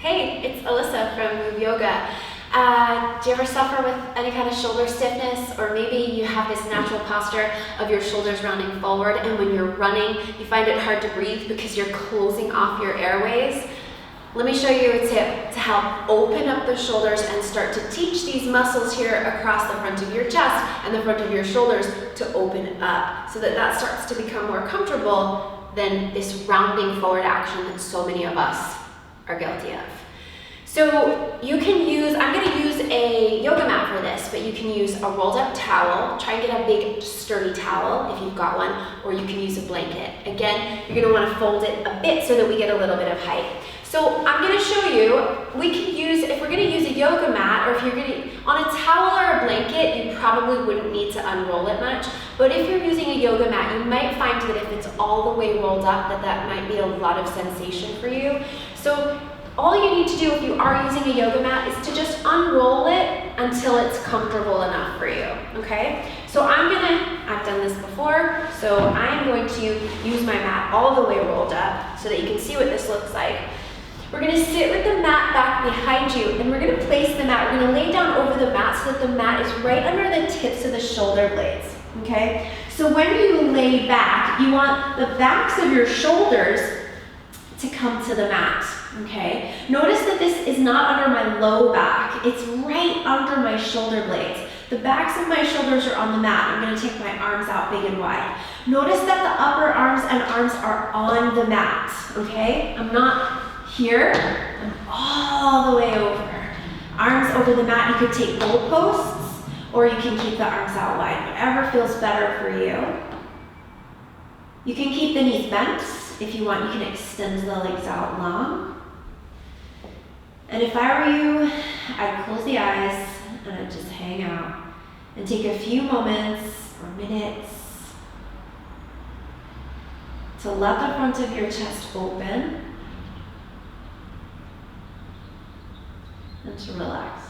Hey, it's Alyssa from Move Yoga. Do you ever suffer with any kind of shoulder stiffness, or maybe you have this natural posture of your shoulders rounding forward, and when you're running you find it hard to breathe because you're closing off your airways? Let me show you a tip to help open up the shoulders and start to teach these muscles here across the front of your chest and the front of your shoulders to open up so that that starts to become more comfortable than this rounding forward action that so many of us are guilty of. So you can use, I'm going to use a yoga mat for this, but you can use a rolled up towel. Try and get a big sturdy towel if you've got one, or you can use a blanket. Again, you're going to want to fold it a bit so that we get a little bit of height. So I'm going to show you, we can use, if we're going to use a yoga mat, or if you're going to, on a towel or a blanket, you probably wouldn't need to unroll it much. But if you're using a yoga mat, you might find that if it's all the way rolled up, that might be a lot of sensation for you. So all you need to do if you are using a yoga mat is to just unroll it until it's comfortable enough for you, okay? So I've done this before, so I'm going to use my mat all the way rolled up so that you can see what this looks like. We're going to sit with the mat back behind you, and we're going to place the mat, we're going to lay down over the mat so that the mat is right under the tips of the shoulder blades, okay? So when you lay back, you want the backs of your shoulders to come to the mat, okay? Notice that this is not under my low back, it's right under my shoulder blades. The backs of my shoulders are on the mat. I'm going to take my arms out big and wide. Notice that the upper arms and arms are on the mat, okay? I'm not here, I'm all the way over. Arms over the mat, you could take goalposts, or you can keep the arms out wide, whatever feels better for you. You can keep the knees bent. If you want, you can extend the legs out long. And if I were you, I'd close the eyes and I'd just hang out and take a few moments or minutes to let the front of your chest open and to relax.